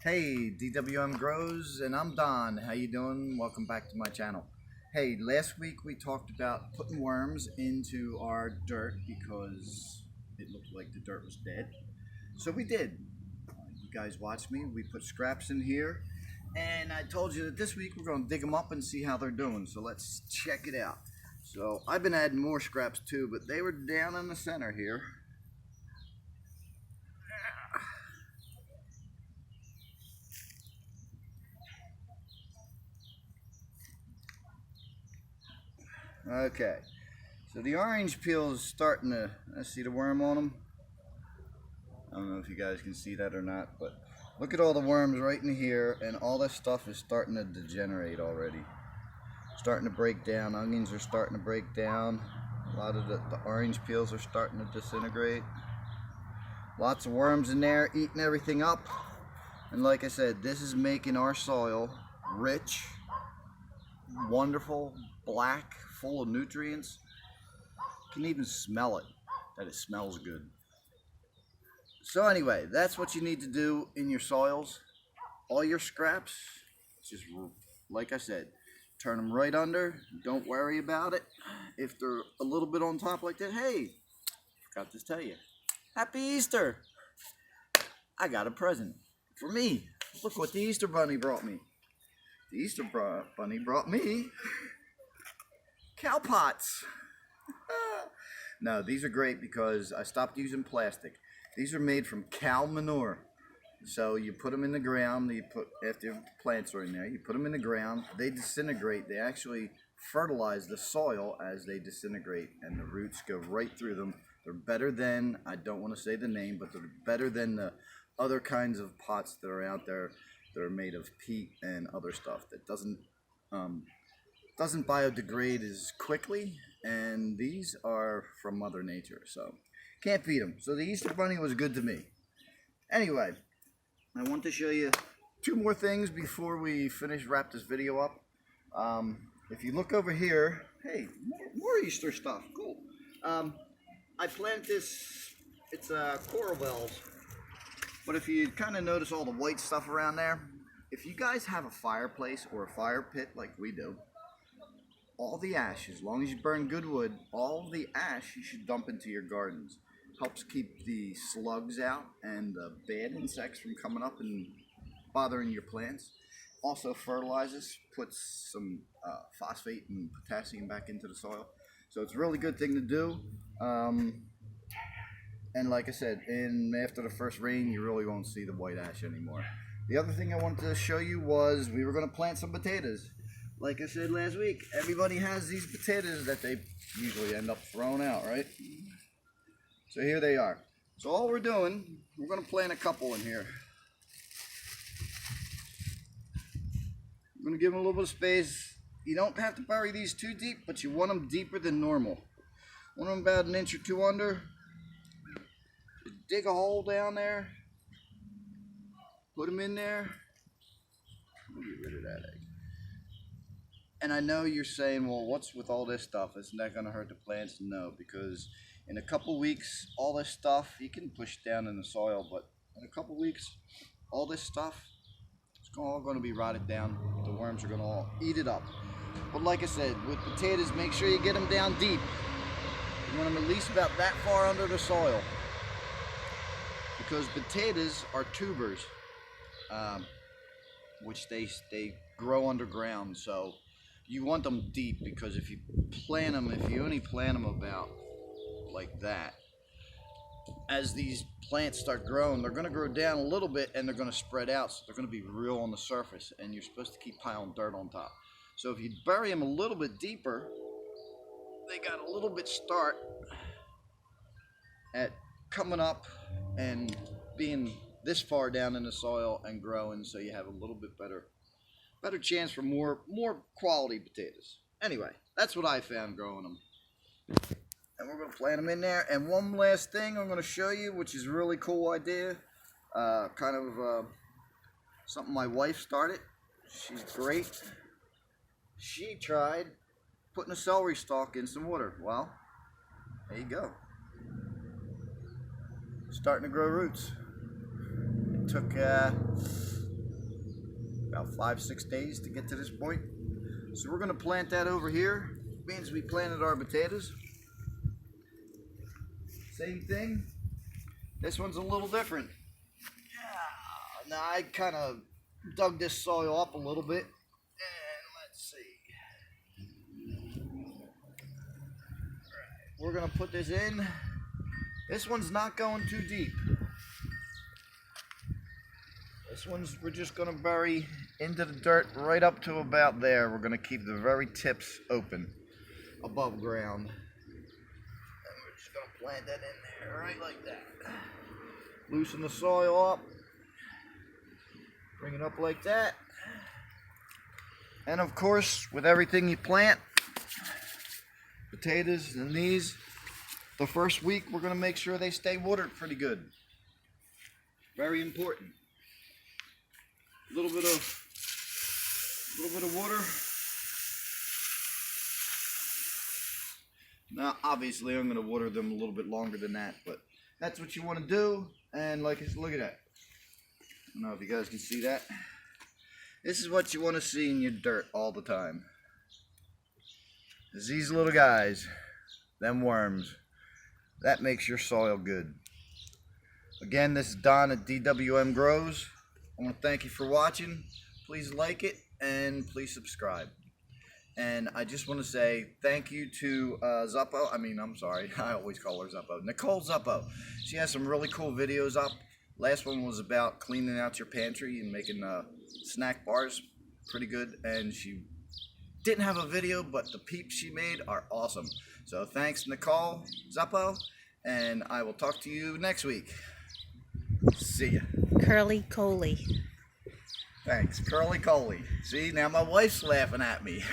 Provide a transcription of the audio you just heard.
Hey, DWM Grows, and I'm Don. How you doing? Welcome back to my channel. Hey, last week we talked about putting worms into our dirt because it looked like the dirt was dead. So we did. You guys watched me. We put scraps in here, and I told you that this week we're going to dig them up and see how they're doing. So let's check it out. So I've been adding more scraps too, but they were down in the center here. Okay, so the orange peel is starting to, I see the worm on them. I don't know if you guys can see that or not, but look at all the worms right in here, and all this stuff is starting to degenerate already. Starting to break down, onions are starting to break down. A lot of the orange peels are starting to disintegrate. Lots of worms in there eating everything up. And like I said, this is making our soil rich, wonderful, black, full of nutrients. You can even smell it, that it smells good. So anyway, that's what you need to do in your soils. All your scraps, just like I said, turn them right under. Don't worry about it. If they're a little bit on top like that, hey, forgot to tell you, Happy Easter. I got a present for me. Look what the Easter Bunny brought me. The Easter Bunny brought me cow pots. No, these are great because I stopped using plastic. These are made from cow manure. So you put them in the ground, after the plants are in there, you put them in the ground, they disintegrate. They actually fertilize the soil as they disintegrate, and the roots go right through them. They're better than, I don't want to say the name, but they're better than the other kinds of pots that are out there that are made of peat and other stuff that doesn't biodegrade as quickly, and these are from Mother Nature, so can't beat them. So the Easter Bunny was good to me. Anyway, I want to show you two more things before we wrap this video up. If you look over here, hey, more Easter stuff, cool. I planted this, it's coral bells, but if you kind of notice all the white stuff around there, if you guys have a fireplace or a fire pit like we do, all the ash, as long as you burn good wood, all the ash you should dump into your gardens. Helps keep the slugs out and the bad insects from coming up and bothering your plants. Also fertilizes, puts some phosphate and potassium back into the soil. So it's a really good thing to do. And like I said, after the first rain, you really won't see the white ash anymore. The other thing I wanted to show you was we were going to plant some potatoes. Like I said last week, everybody has these potatoes that they usually end up throwing out, right? So here they are. So all we're doing, we're going to plant a couple in here. I'm going to give them a little bit of space. You don't have to bury these too deep, but you want them deeper than normal. Want them about an inch or two under. Just dig a hole down there. Put them in there. Let me get rid of that egg. And I know you're saying, well, what's with all this stuff? Isn't that going to hurt the plants? No, because in a couple weeks, all this stuff, you can push down in the soil, but in a couple weeks, all this stuff, it's all going to be rotted down. The worms are going to all eat it up. But like I said, with potatoes, make sure you get them down deep. You want them at least about that far under the soil. Because potatoes are tubers, which they grow underground. So you want them deep, because if you only plant them about like that, as these plants start growing, they're going to grow down a little bit and they're going to spread out, so they're going to be real on the surface, and you're supposed to keep piling dirt on top. So if you bury them a little bit deeper, they got a little bit start at coming up and being this far down in the soil and growing, so you have a little bit better chance for more quality potatoes. Anyway, that's what I found growing them. And we're going to plant them in there. And one last thing I'm going to show you, which is a really cool idea. Something my wife started. She's great. She tried putting a celery stalk in some water. Well, there you go. Starting to grow roots. It took about 5-6 days to get to this point. So we're going to plant that over here. Means we planted our potatoes. Same thing. This one's a little different. Now I kind of dug this soil up a little bit. And let's see. Alright, we're going to put this in. This one's not going too deep. This one's, we're just going to bury into the dirt right up to about there. We're going to keep the very tips open above ground. And we're just going to plant that in there right like that. Loosen the soil up. Bring it up like that. And of course, with everything you plant, potatoes and these, the first week we're going to make sure they stay watered pretty good. Very important. A little bit of water. Now, obviously, I'm going to water them a little bit longer than that, but that's what you want to do. And like, look at that. I don't know if you guys can see that. This is what you want to see in your dirt all the time. Is these little guys, them worms. That makes your soil good. Again, this is Don at DWM Grows. I want to thank you for watching. Please like it and please subscribe. And I just want to say thank you to Zuppo. I'm sorry, I always call her Zuppo. Nicole Zuppo. She has some really cool videos up. Last one was about cleaning out your pantry and making snack bars. Pretty good. And she didn't have a video, but the peeps she made are awesome. So thanks, Nicole Zuppo. And I will talk to you next week. See ya. Curly Coley. Thanks, Curly Coley. See, now my wife's laughing at me.